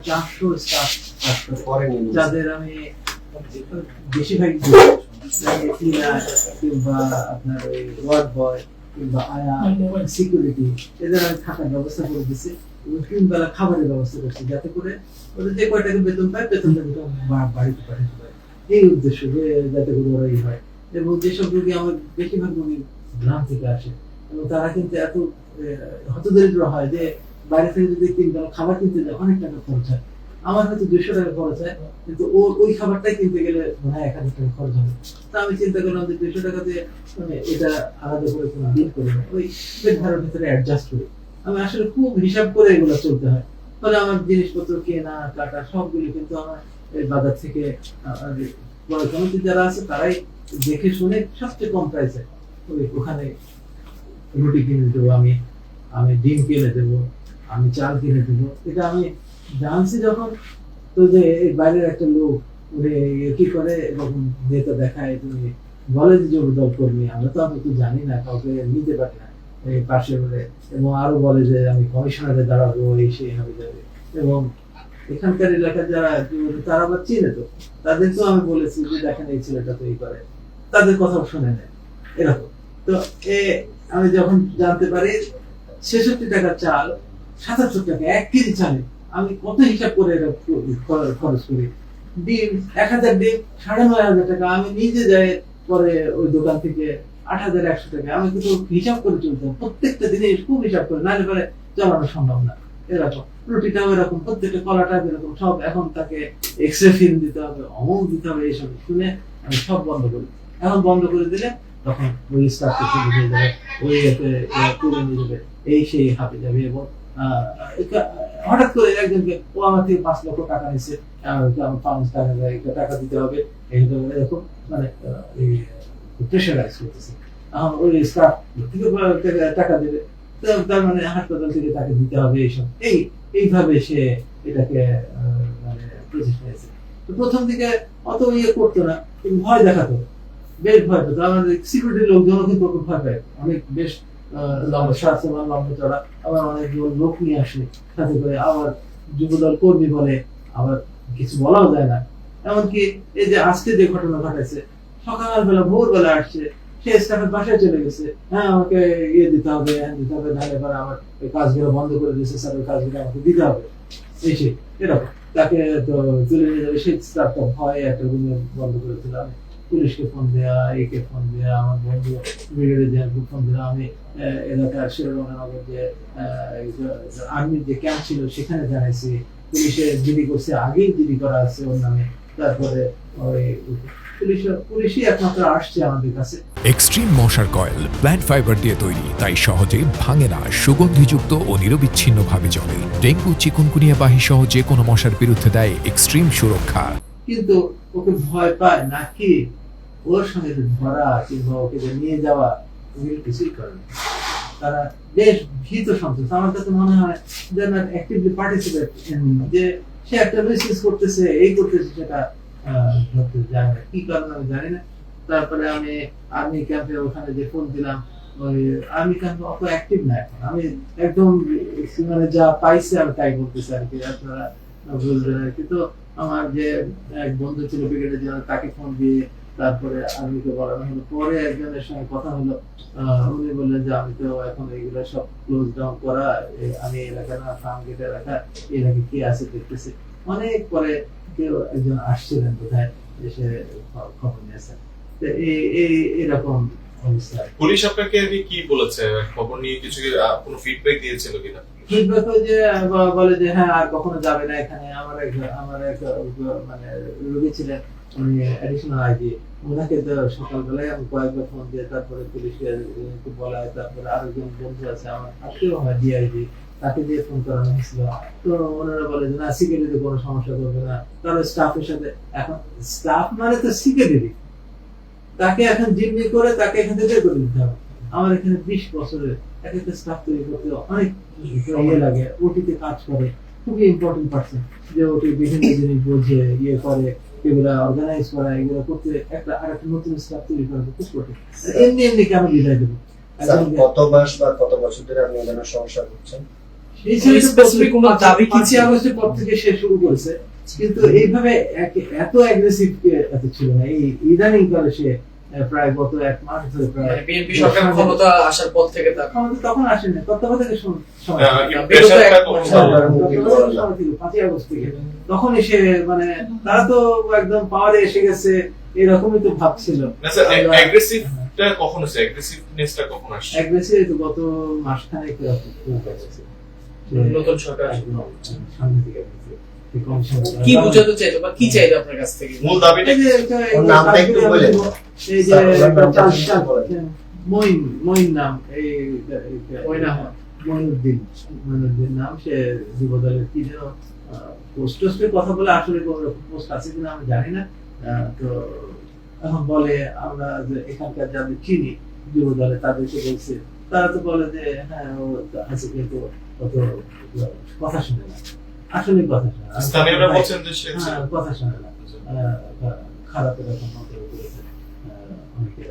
400 staff করেন যাদের আমি বেশিরভাগ ক্লিনার কিংবা আপনার ওই ওয়ার্ড বয় কিংবা আয়া সিকিউরিটি এদের আমি থাকার ব্যবস্থা করে দিচ্ছি এবং 3 বেলা খাবারের ব্যবস্থা করছি যাতে করে ওদের যে কয় টাকা বেতন পায় বেতনটা দুটো বাড়িতে পাঠাতে পারে এই উদ্দেশ্য যে যাতে করে ওরা হয় এবং যেসব রোগী আমার বেশিরভাগ রোগী গ্রাম থেকে আসে এবং তারা কিন্তু এত হতদরিদ্র হয় যে বাইরে থেকে যদি 3 বেলা খাবার কিনতে যায় অনেক টাকা খরচ হয় আমার হয়তো 200 টাকা খরচ হয় কিন্তু ওই খাবারটাই কিনতে গেলে মনে হয় 1000 টাকা খরচ হবে তা আমি চিন্তা করলাম যে 200 টাকা দিয়ে মানে এটা আলাদা করে কোনো বিল করে না ওই পেট ভাড়ার ভিতরে অ্যাডজাস্ট করি আমি আসলে খুব হিসাব করে এগুলো চলতে হয় ফলে আমার জিনিসপত্র কেনা কাটা সবগুলো কিন্তু আমার এই বাজার থেকে বড় কমিটি যারা আছে তারাই দেখে শুনে সবচেয়ে কম প্রাইসে ওখানে রুটি কিনে দেবো আমি ডিম কিনে দেবো আমি চাল কিনে দেবো এটা আমি জানছি যখন তো যে এই বাইরের একটা লোক কি করে এরকম নেতা দেখায় তুমি বলে যে যোগদল কর্মী আমরা তো আমি তো জানি না কাউকে নিতে পারি না এই পাশে বলে এবং আরো বলে যে আমি কমিশনারে দাঁড়াবো এই সেই হবে যাবে এবং এখানকার এলাকার যারা তারা আবার চিনে তো তাদেরকেও আমি বলেছি যে দেখেন এই ছেলেটা তো এই করে তাদের কথাও শুনে নেয় এরকম তো আমি যখন জানতে পারি 66 টাকা চাল 77 টাকা 1 কেজি চালে আমি কত হিসাব করে এটা খরচ করি ডিম 1000 ডিম 9500 টাকা আমি নিজে যাই পরে ওই দোকান থেকে 8100 টাকা আমি কিন্তু হিসাব করে চলতাম প্রত্যেকটা দিনে খুব হিসাব করে নাহলে পরে চালানো সম্ভব না এরকম রুটিটাও এরকম প্রত্যেকটা কলাটা এরকম সব এখন তাকে এক্সরে ফিল্ম দিতে হবে অমুক দিতে হবে এইসব শুনে আমি সব বন্ধ করি এখন বন্ধ করে দিলে তখন ওই স্টাফকে তুলে দিয়ে যাবে ওই তুলে নিয়ে যাবে এই সেই হাতে যাবে এবং হঠাৎ করে একজনকে ও আমার থেকে 5 লক্ষ টাকা নিচ্ছে আমার 5 টাকা দিতে হবে এরকম মানে প্রেশারাইজ করতেছে এখন ওই স্টাফ থেকে টাকা দেবে তার মানে হাসপাতাল থেকে তাকে দিতে হবে এইসব এইভাবে সে এটাকে মানে প্রচেষ্টা নিয়েছে তো প্রথম দিকে অত ইয়ে করতো না কিন্তু ভয় দেখাতো বেশ ভয় পেতো আমাদের সিকিউরিটি লোকজনও কিন্তু ভয় পায় অনেক বেশ লম্বা চড়া আবার অনেক লোক নিয়ে আসে সাথে করে আবার যুবদল কর্মী বলে আবার কিছু বলাও যায় না এমনকি এই যে আজকে যে ঘটনা ঘটেছে সকালবেলা ভোরবেলা আসছে সে স্টাফের বাসায় চলে গেছে হ্যাঁ আমাকে ইয়ে দিতে হবে নাহলে এবার আমার এই কাজগুলো বন্ধ করে দিয়েছে স্যার ওই কাজগুলো আমাকে দিতে হবে এই সে এরকম তাকে তো তুলে নিয়ে যাবে সেই স্টাফটা ভয়ে একটা রুমে বন্ধ করে দিল আমি পুলিশকে ফোন দেওয়া একে ফোন দেওয়া আমার বন্ধু ব্রিগেডিয়ার ফোন দেওয়া আমি এলাকার শিরোমণিনগর যে আর্মির যে ক্যাম্প ছিল সেখানে জানাইছি পুলিশে জিডি করছে আগেই জিডি করা আছে ওর নামে তারপরে ওই পুলিশই একমাত্র আসছে আমাদের কাছে এক্সট্রিম মশার কয়েল প্ল্যান্ট ফাইবার দিয়ে তৈরি তাই সহজে ভাঙে না সুগন্ধিযুক্ত ও নিরবিচ্ছিন্নভাবে জ্বলে ডেঙ্গু চিকুনগুনিয়া বাহি সহ যে কোনো মশার বিরুদ্ধে দেয় এক্সট্রিম সুরক্ষা কিন্তু ওকে ভয় পায় নাকি ওর সঙ্গে ধরা কিংবা ওকে নিয়ে যাওয়া এগুলো কিছুই করে না তারা বেশ ভীত সন্ত্রস্ত আমার কাছে মনে হয় যে না অ্যাক্টিভলি পার্টিসিপেট যে সে একটা বিজনেস করতেছে এই করতেছে সেটা ধরতে যায় না কি কারণে আমি জানি না তারপরে আমি আর্মি ক্যাম্পে ওখানে যে ফোন দিলাম ওই আর্মি ক্যাম্পে অত অ্যাক্টিভ না এখন আমি একদম মানে যা পাইছি আমি তাই বলতেছি আর কি আপনারা বুঝবেন আর কি তো আমার যে এক বন্ধু ছিল ব্রিগেডের জন্য তাকে ফোন দিয়ে তারপরে আর্মিকে বলানো হলো পরে একজনের সঙ্গে কথা হলো উনি বললেন যে আমি তো এখন এইগুলো সব ক্লোজ ডাউন করা আমি এলাকা না ফার্ম গেটে রাখা এলাকায় কি আছে দেখতেছি অনেক পরে কেউ একজন আসছিলেন বোধহয় দেশে খবর নিয়েছেন এরকম অবস্থা পুলিশ আপনাকে কি বলেছে খবর নিয়ে কিছু কোনো ফিডব্যাক দিয়েছিল কিনা ফিডব্যাক যে বলে যে হ্যাঁ আর কখনো যাবে না এখানে আমার এক মানে রোগী ছিলেন উনি অ্যাডিশনাল আইজি ওনাকে তো সকালবেলায় আমি কয়েকবার ফোন দিয়ে তারপরে পুলিশকে বলায় তারপরে আরেকজন বন্ধু আছে আমার আত্মীয় হয় ডিআইজি তাকে দিয়ে ফোন করানো হয়েছিল তো ওনারা বলে যে না সিকিউরিটি কোনো সমস্যা করবে না কারণ স্টাফের সাথে এখন স্টাফ মানে তো সিকিউরিটি তাকে এখন জিম্মি করে তাকে এখান থেকে বের করে দিতে হবে আমার এখানে 20 বছরের একটা স্টাফ তৈরি করতে অনেক ইয়ে লাগে ওটিতে কাজ করে খুবই ইম্পর্টেন্ট পার্সন যে ওটি বিভিন্ন জিনিস বোঝে ইয়ে করে এগুলা অর্গানাইজ করা এগুলো করতে একটা আরেকটা নতুন স্টাফ তৈরি করা খুব কঠিন এমনি কেন বিদায় দেবো কত মাস বা কত বছর ধরে আপনি এখানে সমস্যা করছেন এই ছেলে Specific কোনো দাবি কি 5ই ছিল? আগস্টের পর থেকে সে শুরু করেছে, কিন্তু এইভাবে এত অ্যাগ্রেসিভ এত ছিল না। এই ইদানিং কালে সে প্রায় গত 1 মাস ধরে প্রায় বিএনপি সরকার ক্ষমতা আসার পর থেকে তার ক্ষমতা তখন আসেনি, তত্ত্বাবধায়কের সময় প্রেশারটা কখন তত্ত্বাবধায়কের সময় ছিল 5ই আগস্ট থেকে। তখন এসে মানে তারা তো একদম পাওয়ারে এসে গেছে এরকমই তো ভাবছিল। না স্যার, অ্যাগ্রেসিভটা কখন হচ্ছে, অ্যাগ্রেসিভনেসটা কখন আসছে? অ্যাগ্রেসিভ তো গত মাসখানেক নতুন সরকার সামনে থেকে এই কমিশন কি বোঝাতে চাইলো বা কি চাইলো আপনার কাছ থেকে? মূল দাবিটা কি? ওর নামটা একটু বলেন। এই যে মঈন নাম, এই মঈনুদ্দিন নাম, সে যুবদলের কি যেন পোস্টের কথা বলে, আসলে কোন রকম পোস্ট আছে কিনা আমি জানি না। তো এখন বলে আমরা যে এখানকার যাদের চিনি যুবদলে তাদেরকে বলছে, তারা তো বলে যে হ্যাঁ ও আছে, কিন্তু অত কথা শুনে না, আসলে কথা শুনে না। স্থানীয়রা বলছেন যে সে হ্যাঁ, কথা শুনে না, খারাপ এরকম মন্তব্য করেছে অনেকে।